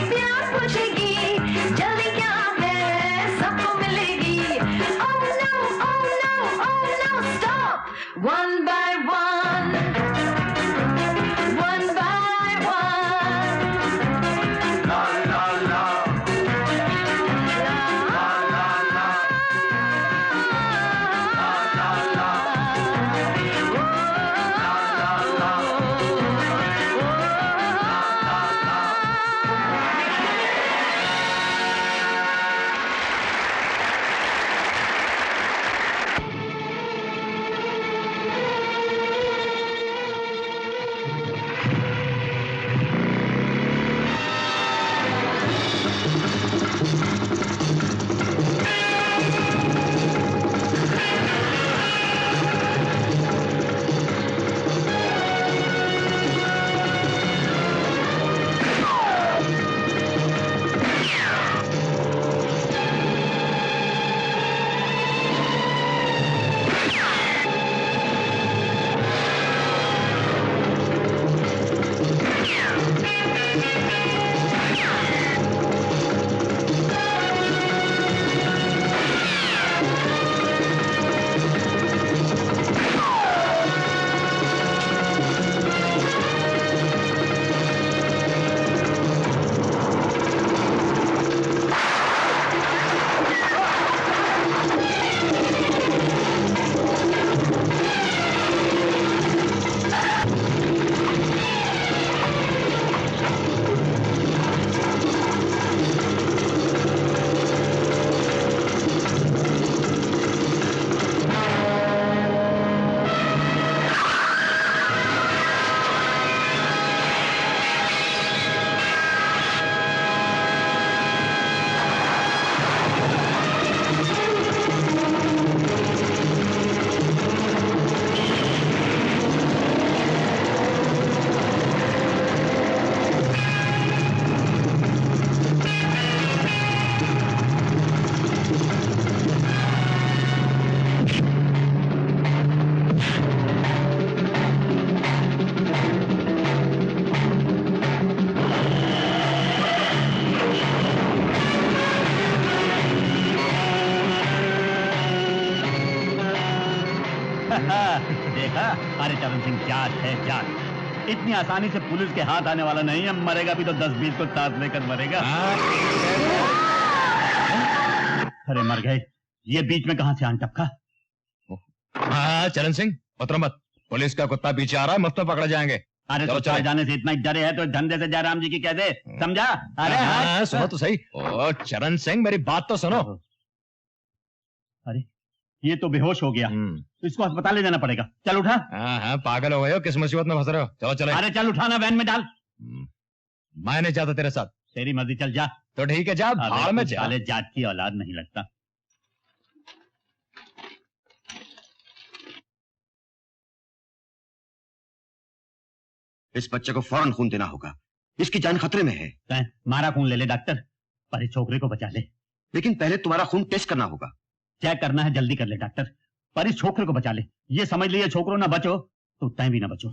प्यास बुझेगी, जल्दी क्या है सबको मिलेगी। Oh no, oh no, oh no, stop. One by one, one by one. La la la, la la la, la la la, oh la la la. देखा? अरे चरण सिंह जाट है जाट, इतनी आसानी से पुलिस के हाथ आने वाला नहीं है। मरेगा भी तो 10-20 को साथ लेकर मरेगा। अरे मर गए। ये बीच में कहां से आन टपका? हाँ चरण सिंह उतरो मत, पुलिस का कुत्ता पीछे आ रहा है, मुफ्त में पकड़े जाएंगे। अरे तो चले जाने से इतना ही डरे है तो धंधे से जयराम जी की कह दे, समझा? अरे हाँ, सुनो तो सही। ओ चरण सिंह मेरी बात तो सुनो। अरे ये तो बेहोश हो गया, तो इसको अस्पताल ले जाना पड़ेगा। चल उठा। हाँ हाँ पागल हो गए हो, किस मुसीबत में फंस रहे हो? चलो चले। अरे चल उठाना, वैन में डाल। मैं नहीं चाहता तेरे साथ। तेरी मर्जी, चल जा। तो ठीक है जा, भाड़ में जा। साले जाट की औलाद नहीं लगता। इस बच्चे को फौरन खून देना होगा, इसकी जान खतरे में है। मारा खून ले ले डॉक्टर, पर इस छोकरे को बचा ले। लेकिन पहले तुम्हारा खून टेस्ट करना होगा। चेक करना है जल्दी कर ले डॉक्टर, पर इस छोकरे को बचा ले। ये समझ लिए छोकरो ना बचो तो तय भी ना बचो।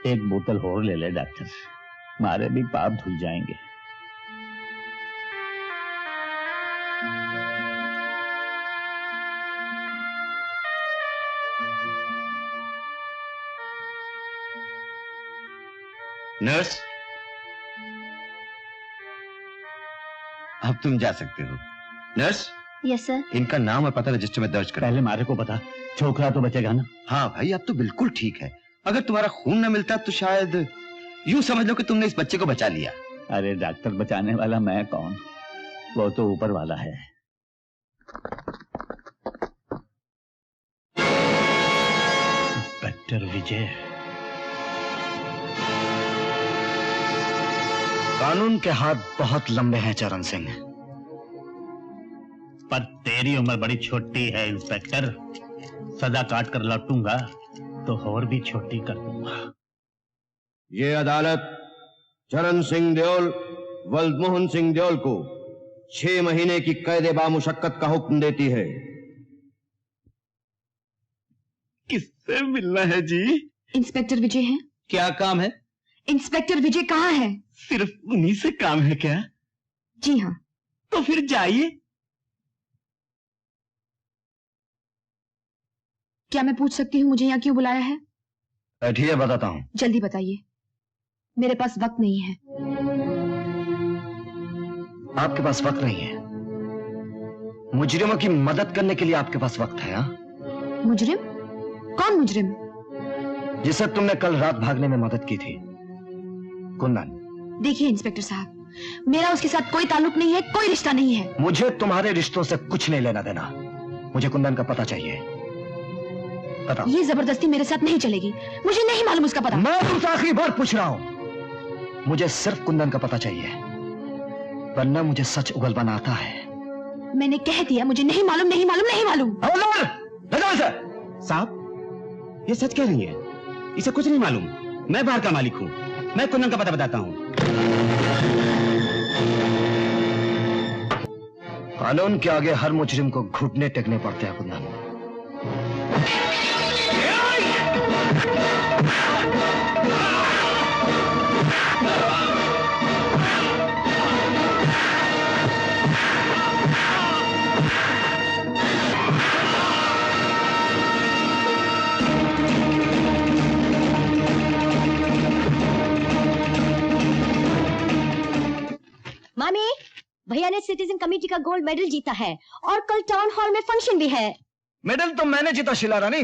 एक बोतल और ले ले डॉक्टर, मारे भी पाप धुल जाएंगे। नर्स, अब तुम जा सकते हो। नर्स। Yes sir. इनका नाम और पता रजिस्टर में दर्ज करो। पहले मारे को बता, छोकरा तो बचेगा ना? हाँ भाई, अब तो बिल्कुल ठीक है। अगर तुम्हारा खून न मिलता तो शायद यूं समझ लो कि तुमने इस बच्चे को बचा लिया। अरे डॉक्टर बचाने वाला मैं कौन, वो तो ऊपर वाला है। इंस्पेक्टर विजय। कानून के हाथ बहुत लंबे हैं चरण सिंह, पर तेरी उम्र बड़ी छोटी है इंस्पेक्टर। सजा काट कर लौटूंगा तो और भी छोटी कर दूंगा। ये अदालत चरण सिंह देओल वल्द मोहन सिंह देओल को 6 महीने की कैद बामुशक्कत का हुक्म देती है। किससे मिलना है जी? इंस्पेक्टर विजय हैं? क्या काम है? इंस्पेक्टर विजय कहाँ है? सिर्फ उन्हीं से काम है क्या? जी हाँ। तो फिर जाइए। क्या मैं पूछ सकती हूँ मुझे यहाँ क्यों बुलाया है? बैठिए, बताता हूँ। जल्दी बताइए, मेरे पास वक्त नहीं है। आपके पास वक्त नहीं है? मुजरिमों की मदद करने के लिए आपके पास वक्त है? हाँ? मुजरिम? कौन मुजरिम? जिसे तुमने कल रात भागने में मदद की थी, कुंदन। देखिए इंस्पेक्टर साहब, मेरा उसके साथ कोई ताल्लुक नहीं है, कोई रिश्ता नहीं है। मुझे तुम्हारे रिश्तों से कुछ नहीं लेना देना। मुझे कुंदन का पता चाहिए। बताओ। ये जबरदस्ती मेरे साथ नहीं चलेगी, मुझे नहीं मालूम उसका पता। मैं तुमसे आखिरी बार पूछ रहा हूं, मुझे सिर्फ कुंदन का पता चाहिए, वरना मुझे सच उगलवाना आता है। मैंने कह दिया मुझे नहीं मालूम, नहीं मालूम, नहीं मालूम। साहब, ये सच कह रही है, इसे कुछ नहीं मालूम। मैं बार का मालिक हूँ, मैं कुंदन का पता बताता हूँ। कानून के आगे हर मुजरिम को घुटने टेकने पड़ते हैं कुंदन। मामी, भैया ने सिटीजन कमेटी का गोल्ड मेडल जीता है और कल टाउन हॉल में फंक्शन भी है। मेडल तो मैंने जीता शीला रानी,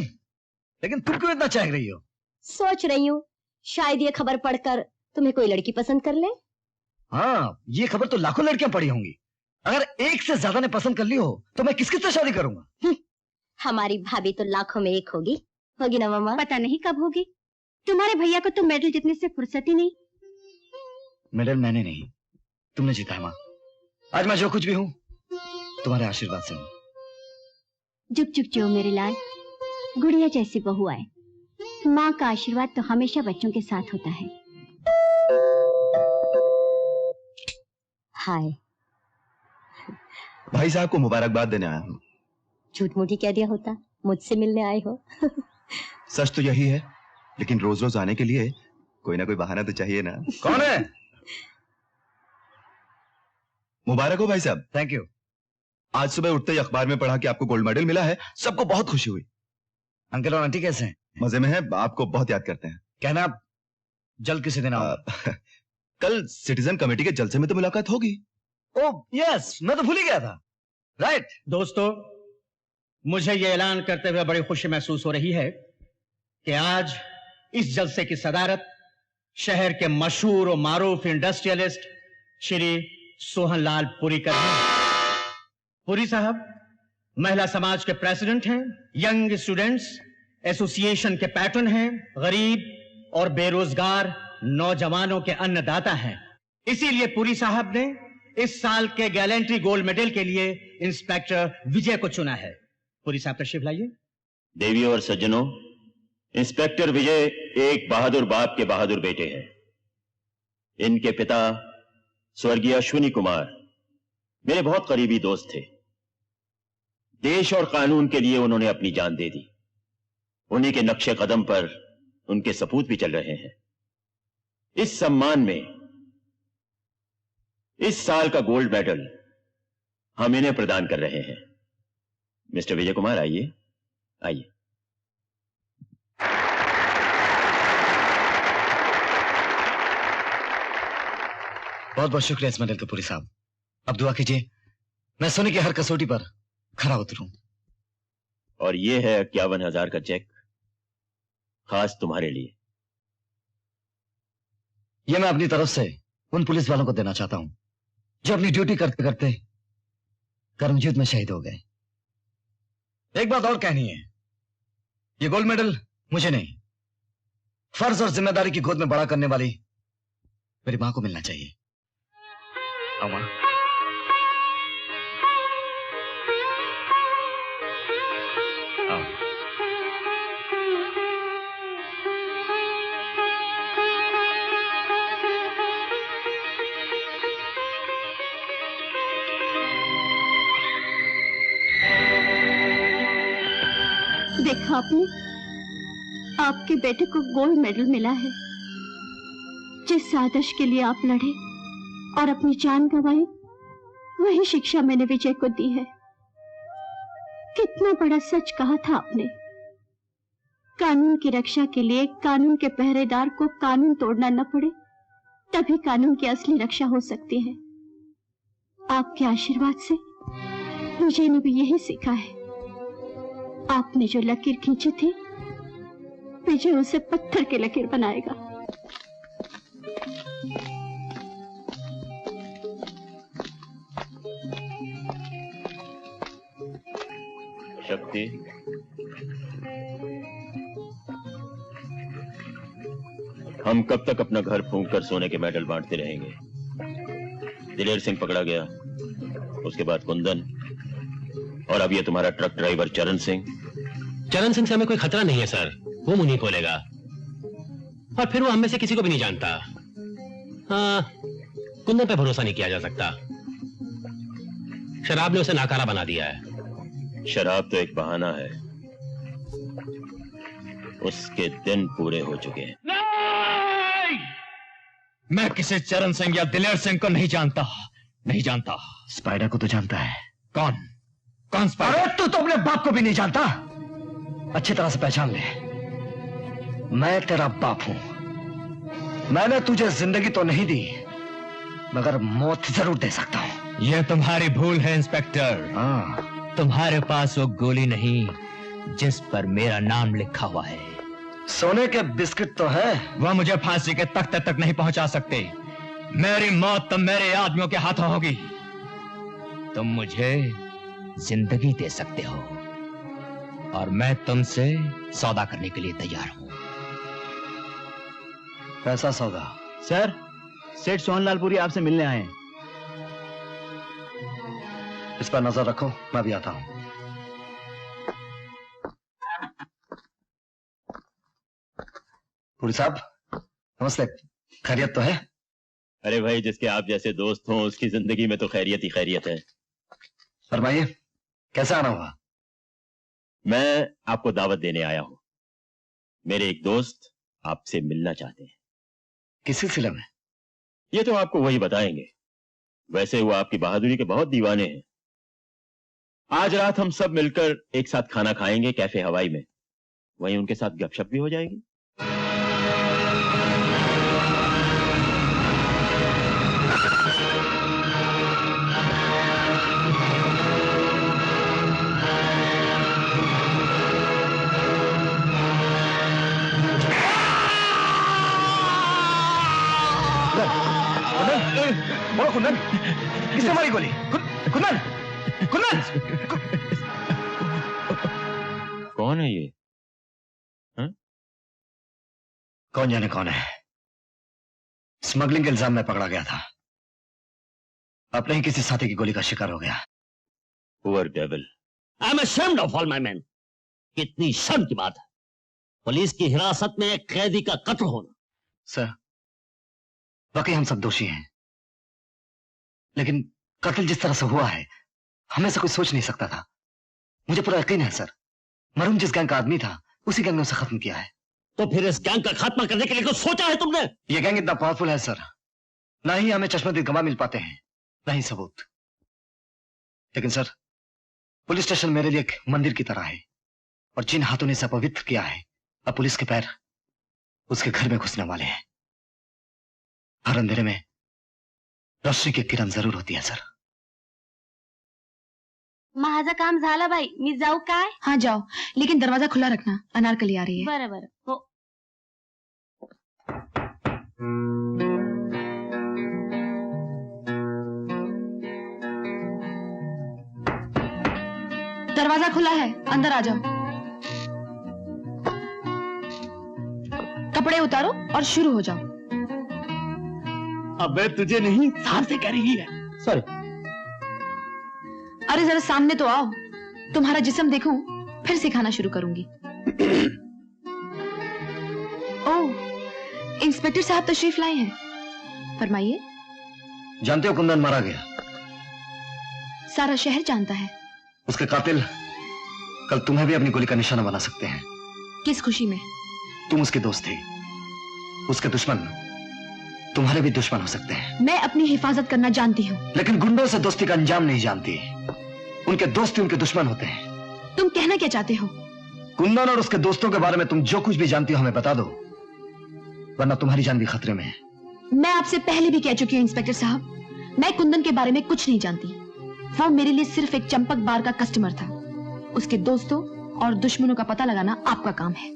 लेकिन तुम क्यों इतना चाह रही हो? सोच रही हूँ शायद ये खबर पढ़कर तुम्हें कोई लड़की पसंद कर ले। हाँ, ये खबर तो लाखों लड़कियां पढ़ी होंगी। अगर एक से ज्यादा ने पसंद कर ली हो तो मैं किसके साथ शादी करूंगा? हमारी भाभी तो लाखों में एक होगी ना मामा? पता नहीं कब होगी। तुम्हारे भैया को तो मेडल जीतने से फुर्सत ही नहीं। मेडल मैंने नहीं, तुमने जीता है माँ। आज मैं जो कुछ भी हूँ तुम्हारे आशीर्वाद से हूँ। जुग जुग जो मेरे लाल, गुड़िया जैसी बहू आए। माँ का आशीर्वाद तो हमेशा बच्चों के साथ होता है। हाय। भाई साहब को मुबारकबाद देने आया हूँ। झूठ मूठी कह दिया होता, मुझसे मिलने आए हो। सच तो यही है, लेकिन रोज रोज आने के लिए कोई ना कोई बहाना तो चाहिए ना। कौन है? मुबारक हो भाई साहब। Thank you. आज सुबह उठते ही अखबार में पढ़ा कि आपको गोल्ड मेडल मिला है, सबको बहुत खुशी हुई। अंकल और आंटी कैसे हैं? मजे में है, आपको बहुत याद करते हैं। कहना आप जल्द किसी दिन आओ। कल सिटीजन कमेटी के जलसे में तो मुलाकात होगी। ओह यस, मैं तो भूल ही गया था। राइट। दोस्तों, मुझे यह ऐलान करते हुए बड़ी खुशी महसूस हो रही है कि आज इस जलसे की सदारत शहर के मशहूर और मारूफ इंडस्ट्रियलिस्ट श्री सोहनलाल पुरी कर रहे हैं। पुरी साहब महिला समाज के प्रेसिडेंट हैं, यंग स्टूडेंट्स एसोसिएशन के पैटर्न हैं, गरीब और बेरोजगार नौजवानों के अन्नदाता हैं। इसीलिए पुरी साहब ने इस साल के गैलेंट्री गोल्ड मेडल के लिए इंस्पेक्टर विजय को चुना है। पुरी साहब तशरीफ लाइए। देवियों और सज्जनों, इंस्पेक्टर विजय एक बहादुर बाप के बहादुर बेटे हैं। इनके पिता स्वर्गीय अश्विनी कुमार मेरे बहुत करीबी दोस्त थे। देश और कानून के लिए उन्होंने अपनी जान दे दी। उन्हीं के नक्शे कदम पर उनके सपूत भी चल रहे हैं। इस सम्मान में इस साल का गोल्ड मेडल हम इन्हें प्रदान कर रहे हैं। मिस्टर विजय कुमार, आइए आइए। बहुत बहुत शुक्रिया इस मेडल के पुरी साहब। अब दुआ कीजिए मैं सोने की हर कसौटी पर खरा उतरूं। और ये है 51,000 का चेक, खास तुम्हारे लिए। ये मैं अपनी तरफ से उन पुलिस वालों को देना चाहता हूं जो अपनी ड्यूटी करते करते कर्मयुद्ध में शहीद हो गए। एक बात और कहनी है, ये गोल्ड मेडल मुझे नहीं, फर्ज और जिम्मेदारी की गोद में बड़ा करने वाली मेरी मां को मिलना चाहिए। आओ मां। आओ। देखा आपने, आपके बेटे को गोल्ड मेडल मिला है। जिस आदर्श के लिए आप लड़े और अपनी जान गंवाई, वही शिक्षा मैंने विजय को दी है। कितना बड़ा सच कहा था आपने। कानून की रक्षा के लिए कानून के पहरेदार को कानून तोड़ना न पड़े, तभी कानून की असली रक्षा हो सकती है। आपके आशीर्वाद से विजय ने भी यही सीखा है। आपने जो लकीर खींची थी, विजय उसे पत्थर की लकीर बनाएगा। शक्ति, हम कब तक अपना घर फूंक कर सोने के मेडल बांटते रहेंगे? दिलेर सिंह पकड़ा गया, उसके बाद कुंदन, और अब ये तुम्हारा ट्रक ड्राइवर चरण सिंह। चरण सिंह से हमें कोई खतरा नहीं है सर, वो मुंह नहीं खोलेगा, और फिर वो हम में से किसी को भी नहीं जानता। हाँ, कुंदन पे भरोसा नहीं किया जा सकता। शराब ने उसे नाकारा बना दिया है। शराब तो एक बहाना है, उसके दिन पूरे हो चुके हैं। नहीं! मैं किसी चरण सिंह या दिलेर सिंह को नहीं जानता, नहीं जानता। स्पाइडर को तो जानता है। कौन? कौन स्पाइडर? अरे तू तो अपने बाप को भी नहीं जानता। अच्छी तरह से पहचान ले, मैं तेरा बाप हूं। मैंने तुझे जिंदगी तो नहीं दी, मगर मौत जरूर दे सकता हूं। यह तुम्हारी भूल है इंस्पेक्टर। हाँ, तुम्हारे पास वो गोली नहीं जिस पर मेरा नाम लिखा हुआ है। सोने के बिस्किट तो है, वह मुझे फांसी के तख्ते तक नहीं पहुंचा सकते। मेरी मौत तो मेरे आदमियों के हाथों होगी। तुम मुझे जिंदगी दे सकते हो, और मैं तुमसे सौदा करने के लिए तैयार हूं। कैसा सौदा? सर, सेठ सोहनलालपुरी आपसे मिलने आए हैं। इस पर नजर रखो, मैं भी आता हूं। पुरी साहब नमस्ते, खैरियत तो है? अरे भाई, जिसके आप जैसे दोस्त हों उसकी जिंदगी में तो खैरियत ही खैरियत है। फरमाइए, कैसे आना हुआ? मैं आपको दावत देने आया हूं। मेरे एक दोस्त आपसे मिलना चाहते हैं। किस सिलसिले में? ये तो आपको वही बताएंगे। वैसे वो आपकी बहादुरी के बहुत दीवाने हैं। आज रात हम सब मिलकर एक साथ खाना खाएंगे कैफे हवाई में, वहीं उनके साथ गपशप भी हो जाएगी। बोलो कुंदन, किसने मारी गोली? कुंदन, कुंदन! कौन है ये? हा? कौन जाने कौन है। स्मगलिंग के इल्जाम में पकड़ा गया था, अपने ही किसी साथी की गोली का शिकार हो गया। Poor devil. I am ashamed of all my men. कितनी शर्म की बात है, पुलिस की हिरासत में एक कैदी का कत्ल होना। सर, वाकई हम सब दोषी हैं, लेकिन कत्ल जिस तरह से हुआ है, हमें से कोई सोच नहीं सकता था। मुझे पूरा यकीन है सर, मरूम जिस गैंग का आदमी था, उसी गैंग ने उसे खत्म किया है। तो फिर इस गैंग का खात्मा करने के लिए कुछ सोचा है तुमने? ये गैंग इतना पावरफुल है सर, ना ही हमें चश्मदीद गवाह मिल पाते हैं, ना ही सबूत। लेकिन सर, पुलिस स्टेशन मेरे लिए एक मंदिर की तरह है, और जिन हाथों ने इसे अपवित्र किया है, अब पुलिस के पैर उसके घर में घुसने वाले हैं। हर अंधेरे में रोशनी की किरण जरूर होती है सर। माझं काम झालं बाई, मी जाऊ काय? हाँ जाओ, लेकिन दरवाजा खुला रखना, अनारकली आ रही है। बरं बरं, हो। दरवाजा खुला है, अंदर आ जाओ। कपड़े उतारो और शुरू हो जाओ। अबे तुझे नहीं, साहब से कह रही है। सॉरी। अरे जरा सामने तो आओ, तुम्हारा जिस्म देखूं, फिर सिखाना शुरू करूंगी। ओह, इंस्पेक्टर साहब तशरीफ लाए हैं, फरमाइए। जानते हो कुंदन मारा गया? सारा शहर जानता है। उसके कातिल कल तुम्हें भी अपनी गोली का निशाना बना सकते हैं। किस खुशी में? तुम उसके दोस्त थे, उसके दुश्मन तुम्हारे भी दुश्मन हो सकते हैं। मैं अपनी हिफाजत करना जानती हूँ, लेकिन गुंडों से दोस्ती का अंजाम नहीं जानती। उनके दोस्त ही उनके दुश्मन होते हैं। तुम कहना क्या चाहते हो? कुंदन और उसके दोस्तों के बारे में तुम जो कुछ भी जानती हो हमें बता दो, वरना तुम्हारी जान भी खतरे में है। मैं आपसे पहले भी कह चुकी हूँ इंस्पेक्टर साहब, मैं कुंदन के बारे में कुछ नहीं जानती। वो मेरे लिए सिर्फ एक चंपक बार का कस्टमर था। उसके दोस्तों और दुश्मनों का पता लगाना आपका काम है।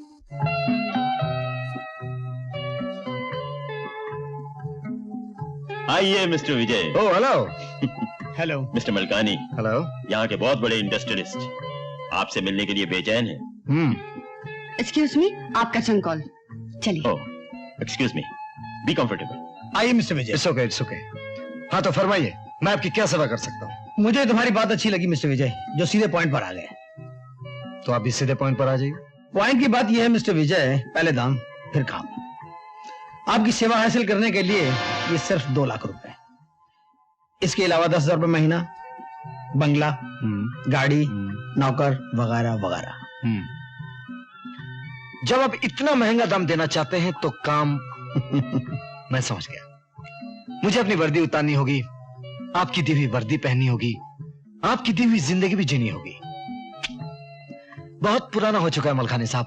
आइए mister Vijay. Oh hello. Hello mister Malkani. Hello. यहाँ के बहुत बड़े इंडस्ट्रियलिस्ट आपसे मिलने के लिए बेचैन है। एक्सक्यूज मी, आपका चंग कॉल। चलिए। Oh excuse me, be comfortable. आइए मिस्टर विजय। It's okay. हाँ तो फरमाइए, मैं आपकी क्या सेवा कर सकता हूँ? मुझे तुम्हारी बात अच्छी लगी मिस्टर विजय, जो सीधे पॉइंट पर आ गए। तो आप भी सीधे पॉइंट पर आ जाइए। पॉइंट की बात यह है मिस्टर विजय, पहले दाम फिर काम। आपकी सेवा हासिल करने के लिए ये सिर्फ 2 लाख रुपए, इसके अलावा 10,000 रुपए महीना, बंगला, गाड़ी, नौकर वगैरह वगैरह। जब आप इतना महंगा दाम देना चाहते हैं तो काम मैं समझ गया। मुझे अपनी वर्दी उतारनी होगी, आपकी दी हुई वर्दी पहननी होगी, आपकी दी हुई जिंदगी भी जीनी होगी। बहुत पुराना हो चुका है मलखानी साहब,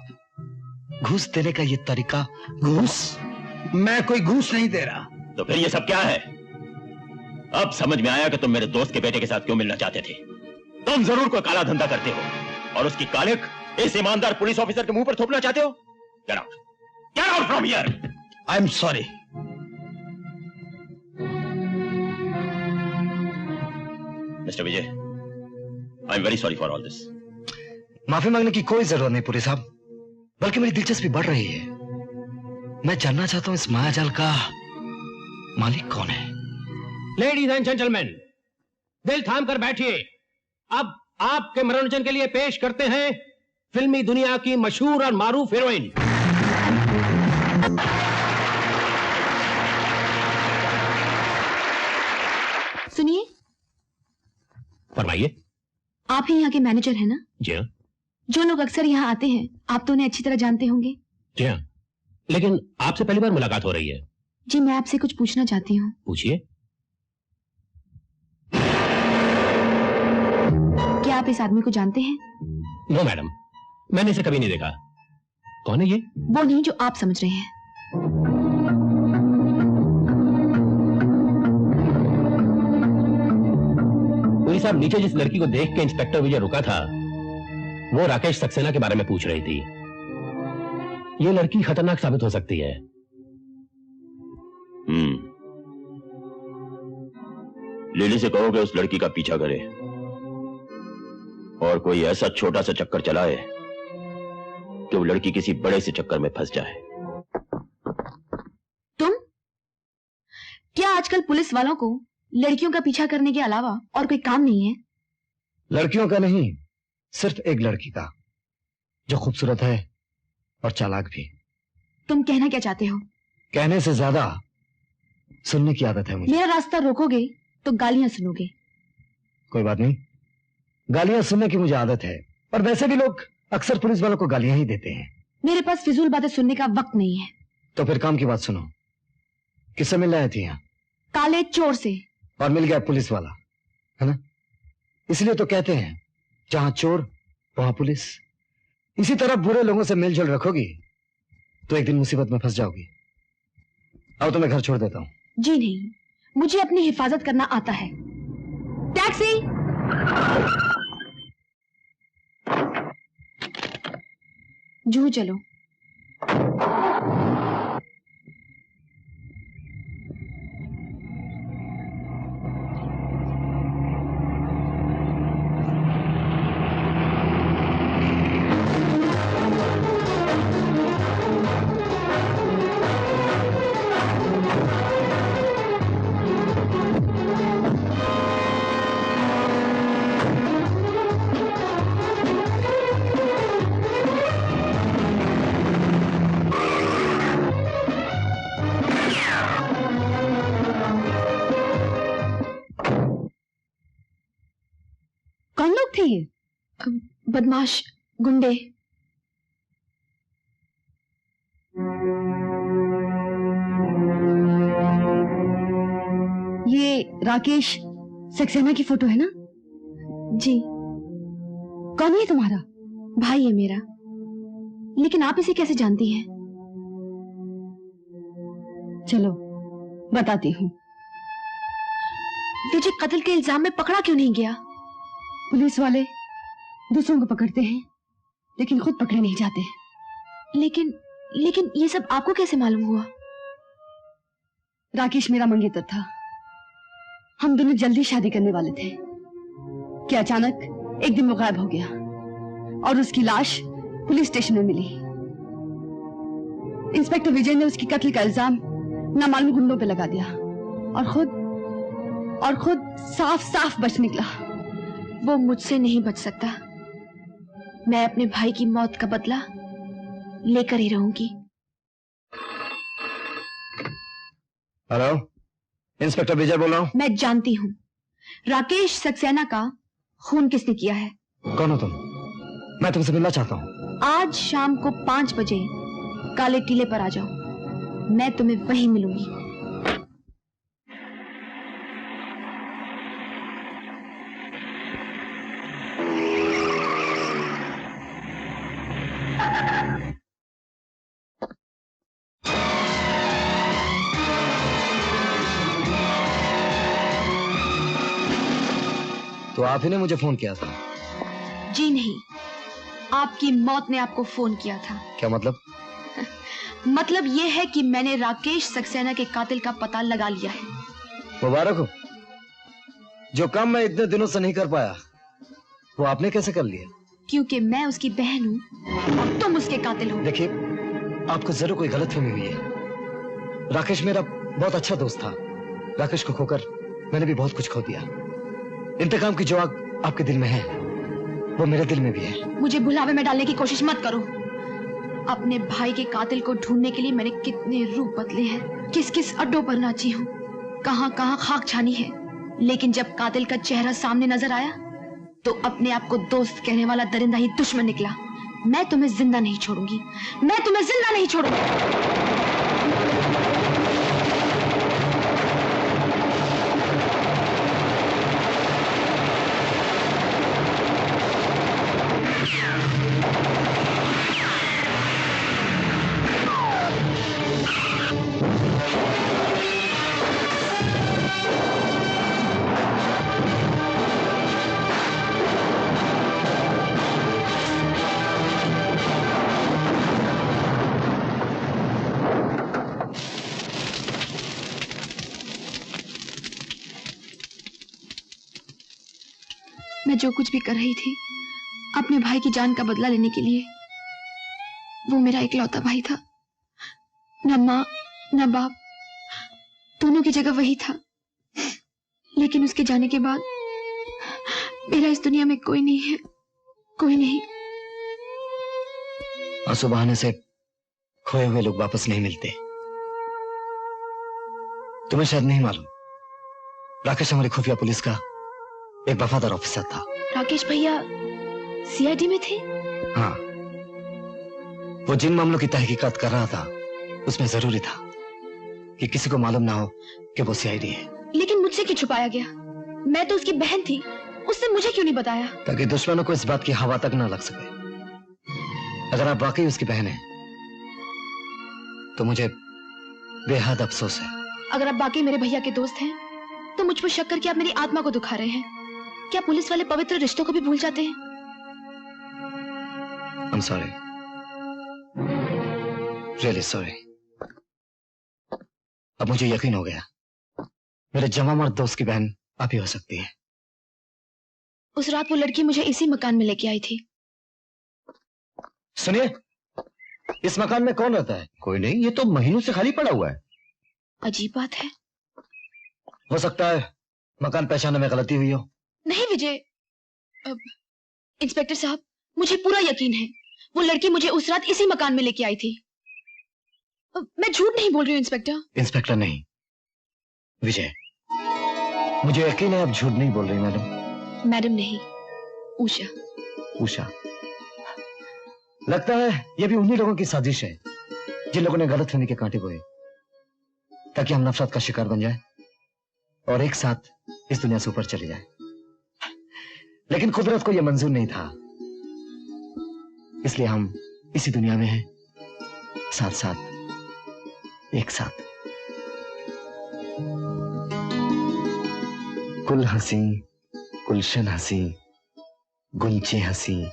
घूस देने का ये तरीका। घूस? मैं कोई घूस नहीं दे रहा। तो फिर ये सब क्या है? अब समझ में आया कि तुम मेरे दोस्त के बेटे के साथ क्यों मिलना चाहते थे। तुम जरूर कोई काला धंधा करते हो और उसकी कालिख इस ईमानदार पुलिस ऑफिसर के मुंह पर थोपना चाहते हो। Get out! Get out from here! I'm sorry. Mister Vijay, I am very sorry for all this. माफी मांगने की कोई जरूरत नहीं पुलिस साहब, बल्कि मेरी दिलचस्पी बढ़ रही है। मैं जानना चाहता हूं इस मायाजाल का मालिक कौन है। लेडीज एंड जेंटलमैन, दिल थाम कर बैठिए। अब आपके मनोरंजन के लिए पेश करते हैं फिल्मी दुनिया की मशहूर और मारूफ हीरोइन। सुनिए। फरमाइए। आप ही यहाँ के मैनेजर हैं ना? जी हाँ। जो लोग अक्सर यहाँ आते हैं, आप तो उन्हें अच्छी तरह जानते होंगे। जी हाँ, लेकिन आपसे पहली बार मुलाकात हो रही है। जी, मैं आपसे कुछ पूछना चाहती हूँ। पूछिए। क्या आप इस आदमी को जानते हैं? नो मैडम, मैंने इसे कभी नहीं देखा। कौन है ये? वो नहीं जो आप समझ रहे हैं। पुलिस साहब, नीचे जिस लड़की को देख के इंस्पेक्टर विजय रुका था, वो राकेश सक्सेना के बारे में पूछ रही थी। ये लड़की खतरनाक साबित हो सकती है। लिली से कहो कि उस लड़की का पीछा करे और कोई ऐसा छोटा सा चक्कर चलाए कि वो लड़की किसी बड़े से चक्कर में फंस जाए। तुम? क्या आजकल पुलिस वालों को लड़कियों का पीछा करने के अलावा और कोई काम नहीं है? लड़कियों का नहीं, सिर्फ एक लड़की का, जो खूबसूरत है और चालाक भी। तुम कहना क्या चाहते हो? कहने से ज्यादा सुनने की आदत है मुझे। मेरा रास्ता रोकोगे तो गालियां सुनोगे। कोई बात नहीं, गालियां सुनने की मुझे आदत है, पर वैसे भी लोग अक्सर पुलिस वालों को गालियां ही देते हैं। मेरे पास फिजूल बातें सुनने का वक्त नहीं है। तो फिर काम की बात सुनो। किससे मिल रहे थे यहाँ? काले चोर से। और मिल गया पुलिस वाला, है ना? इसलिए तो कहते हैं जहां चोर वहां पुलिस। इसी तरह बुरे लोगों से मेलजोल रखोगी तो एक दिन मुसीबत में फंस जाओगी। आओ तो मैं घर छोड़ देता हूं। जी नहीं, मुझे अपनी हिफाजत करना आता है। टैक्सी! जूहू चलो। बदमाश गुंडे। राकेश सक्सेना की फोटो है ना? जी। कौन है तुम्हारा? भाई है मेरा। लेकिन आप इसे कैसे जानती हैं? चलो बताती हूँ। विजय कत्ल के इल्जाम में पकड़ा क्यों नहीं गया? पुलिस वाले दूसरों को पकड़ते हैं लेकिन खुद पकड़े नहीं जाते। लेकिन ये सब आपको कैसे मालूम हुआ? राकेश मेरा मंगेतर था। हम दोनों जल्दी शादी करने वाले थे कि अचानक एक दिन वो गायब हो गया और उसकी लाश पुलिस स्टेशन में मिली। इंस्पेक्टर विजय ने उसकी कत्ल का इल्जाम नामालूम गुंडों पे लगा दिया और खुद साफ साफ बच निकला। वो मुझसे नहीं बच सकता। मैं अपने भाई की मौत का बदला लेकर ही रहूंगी। हेलो, इंस्पेक्टर विजय बोल रहा हूँ। मैं जानती हूँ राकेश सक्सेना का खून किसने किया है। कौन हो तुम? मैं तुमसे मिलना चाहता हूँ। आज शाम को 5 बजे काले टीले पर आ जाओ। मैं तुम्हें वहीं मिलूंगी। तो आप ही ने मुझे फोन किया था? जी नहीं, आपकी मौत ने आपको फोन किया था। क्या मतलब? मतलब ये है कि मैंने राकेश सक्सेना के कातिल का पता लगा लिया है। मुबारक हो। जो काम मैं इतने दिनों से नहीं कर पाया वो आपने कैसे कर लिया? क्योंकि मैं उसकी बहन हूँ और तुम उसके कातिल हो। देखिए, आपको जरूर कोई गलतफहमी हुई है। राकेश मेरा बहुत अच्छा दोस्त था। राकेश को खोकर मैंने भी बहुत कुछ खो दिया। इंतकाम की जो आग आपके दिल में है वो मेरे दिल में भी है। मुझे भुलावे में डालने की कोशिश मत करो। अपने भाई के कातिल को ढूंढने के लिए मैंने कितने रूप बदले हैं, किस किस अड्डों पर नाची हूँ, कहाँ कहाँ खाक छानी है। लेकिन जब कातिल का चेहरा सामने नजर आया तो अपने आप को दोस्त कहने वाला दरिंदा ही दुश्मन निकला। मैं तुम्हें जिंदा नहीं छोड़ूंगी, मैं तुम्हें जिंदा नहीं छोड़ूंगी। मैं जो कुछ भी कर रही थी अपने भाई की जान का बदला लेने के लिए। वो मेरा इकलौता भाई था, न माँ न बाप, दोनों की जगह वही था। लेकिन उसके जाने के बाद मेरा इस दुनिया में कोई नहीं है, कोई नहीं। आंसू बहाने से खोए हुए लोग वापस नहीं मिलते। तुम्हें शायद नहीं मालूम, राकेश हमारी खुफिया पुलिस का एक वफादार ऑफिसर था। राकेश भैया सीआईडी में थे? हाँ, वो जिन मामलों की तहकीकात कर रहा था उसमें जरूरी था कि किसी को मालूम ना हो कि वो सीआईडी है। लेकिन मुझसे क्यों छुपाया गया? मैं तो उसकी बहन थी, उसने मुझे क्यों नहीं बताया? ताकि दुश्मनों को इस बात की हवा तक ना लग सके। अगर आप वाकई उसकी बहन हैं तो मुझे बेहद अफसोस है। अगर आप वाकई मेरे भैया के दोस्त हैं तो मुझ पर शक करके आप मेरी आत्मा को दुखा रहे हैं। क्या पुलिस वाले पवित्र रिश्तों को भी भूल जाते हैं? I'm sorry. Really sorry. अब मुझे यकीन हो गया, मेरे जमा मर्द दोस्त की बहन आप ही हो सकती है। उस रात वो लड़की मुझे इसी मकान में लेके आई थी। सुनिए, इस मकान में कौन रहता है? कोई नहीं, ये तो महीनों से खाली पड़ा हुआ है। अजीब बात है। हो सकता है मकान पहचानने में गलती हुई हो। नहीं विजय, इंस्पेक्टर साहब, मुझे पूरा यकीन है वो लड़की मुझे उस रात इसी मकान में लेके आई थी। मैं झूठ नहीं बोल रही हूँ इंस्पेक्टर। इंस्पेक्टर नहीं, विजय, मुझे यकीन है आप झूठ नहीं बोल रही। मैडम? मैडम नहीं, उषा। उषा? लगता है ये भी उन्हीं लोगों की साजिश है जिन लोगों ने गलतफहमी के कांटे बोए ताकि हम नफरत का शिकार बन जाए। और एक साथ इस दुनिया से ऊपर चले जाएं। लेकिन कुदरत को यह मंजूर नहीं था, इसलिए हम इसी दुनिया में हैं, साथ साथ एक साथ। कुल हंसी, गुलशन हंसी, गुंचे हंसी,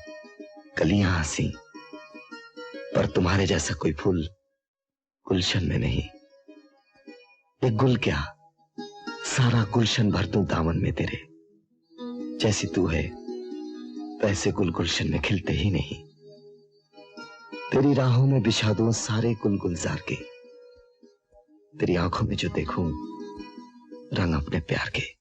कलियां हंसी, पर तुम्हारे जैसा कोई फूल गुलशन में नहीं। एक गुल क्या, सारा गुलशन भर दूं दामन में तेरे। जैसी तू है वैसे गुल गुलशन में खिलते ही नहीं। तेरी राहों में बिछा दूं सारे गुल गुलजार के, तेरी आंखों में जो देखूं रंग अपने प्यार के।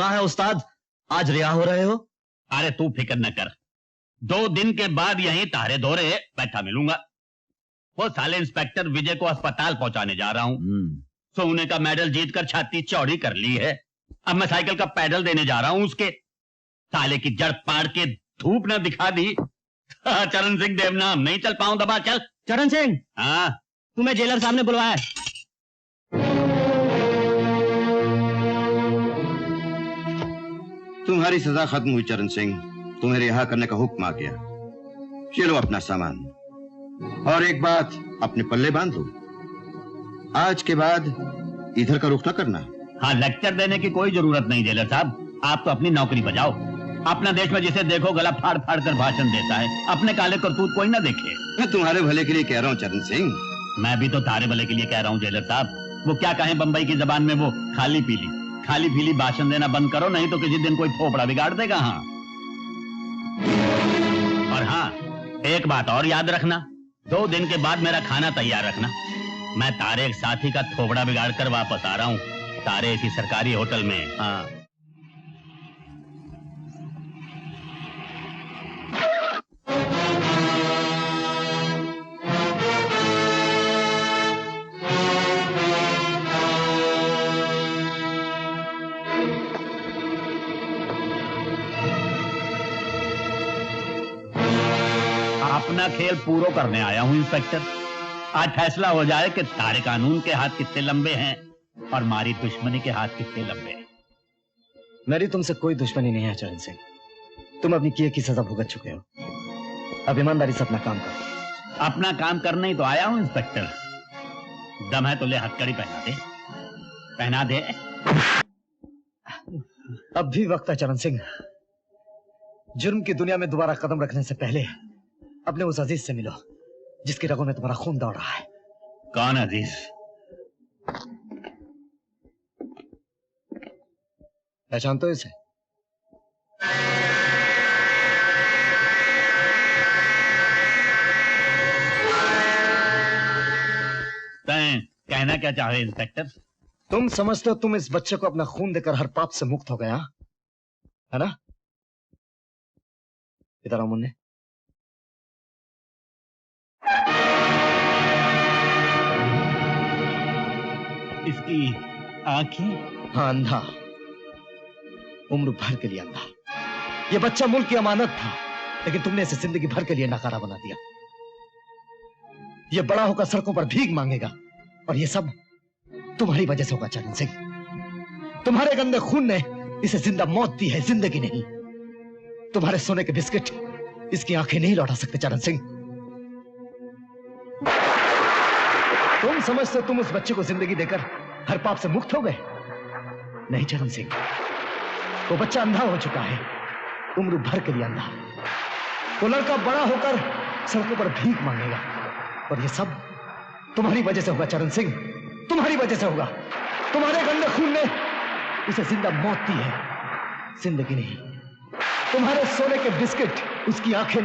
सुना है उस्ताद आज रिहा हो रहे हो। अरे तू फिक्र न कर, 2 दिन के बाद यहीं तारे धोरे बैठा मिलूंगा। वो साले इंस्पेक्टर विजय को अस्पताल पहुंचाने जा रहा हूं। सोने का मेडल जीतकर छाती चौड़ी कर ली है। अब मैं साइकिल का पैडल देने जा रहा हूं उसके। साले की जड़ पाड़ के धूप न दिखा दी। चरण सिंह देवनाम नहीं चल पाऊं, दबा चल। चरण सिंह, हाँ तुम्हें जेलर साहब ने बुलवाया। तुम्हारी सजा खत्म हुई चरण सिंह, तुम्हें रिहा करने का हुक्म आ गया। चलो अपना सामान और एक बात अपने पल्ले बांध लो, आज के बाद इधर का रुख न करना। हाँ, लेक्चर देने की कोई जरूरत नहीं जेलर साहब, आप तो अपनी नौकरी बजाओ। अपना देश में जिसे देखो गला फाड़ फाड़ कर भाषण देता है, अपने काले करतूत कोई ना देखे। मैं तुम्हारे भले के लिए कह रहा हूँ चरण सिंह। मैं भी तो तारे भले के लिए कह रहा हूँ जेलर साहब। वो क्या कहें बंबई की जबान में, वो खाली पीली भाषण देना बंद करो, नहीं तो किसी दिन कोई फोपड़ा बिगाड़ देगा। हाँ, और हाँ, एक बात और याद रखना, 2 दिन के बाद मेरा खाना तैयार रखना। मैं तारे एक साथी का थोबड़ा बिगाड़ कर वापस आ रहा हूँ, तारे इसी सरकारी होटल में। हाँ, अपना खेल पूरा करने आया हूं इंस्पेक्टर। आज फैसला हो जाए कि तारे कानून के हाथ कितने लंबे हैं और हमारी दुश्मनी के हाथ कितने लंबे हैं। मेरी तुमसे कोई दुश्मनी नहीं है चरण सिंह, तुम अपनी किए की सजा भुगत चुके हो। अब ईमानदारी से अपना काम करो। अपना काम करने ही तो आया हूं इंस्पेक्टर। दम है तो ले हथकड़ी पहना दे। अब भी वक्त है चरण सिंह, जुर्म की दुनिया में दोबारा कदम रखने से पहले अपने उस अजीज से मिलो जिसकी रगों में तुम्हारा खून दौड़ रहा है। कौन अजीज? पहचानते हो इसे? कहना क्या चाहे इंस्पेक्टर? तुम समझते हो तुम इस बच्चे को अपना खून देकर हर पाप से मुक्त हो गया है ना? इधर आओ मुन्ने। इसकी आंखें? हाँ, अंधा, उम्र भर के लिए अंधा। ये बच्चा मुल्क की अमानत था, लेकिन तुमने इसे जिंदगी भर के लिए नकारा बना दिया। ये बड़ा होकर सड़कों पर भीख मांगेगा और ये सब तुम्हारी वजह से होगा चरण सिंह। तुम्हारे गंदे खून ने इसे जिंदा मौत दी है, जिंदगी नहीं। तुम्हारे सोने के बिस्किट इसकी आंखें नहीं लौटा सकते चरण सिंह। तुम समझते हो तुम उस बच्चे को जिंदगी देकर हर पाप से मुक्त हो गए? नहीं चरण सिंह, वो बच्चा अंधा हो चुका है, उम्र भर के लिए अंधा। वो लड़का बड़ा होकर सड़कों पर भीख मांगेगा और ये सब तुम्हारी वजह से होगा चरण सिंह, तुम्हारी वजह से होगा। तुम्हारे गंदे खून ने उसे जिंदा मौत दी है, जिंदगी नहीं। तुम्हारे सोने के बिस्किट उसकी आंखें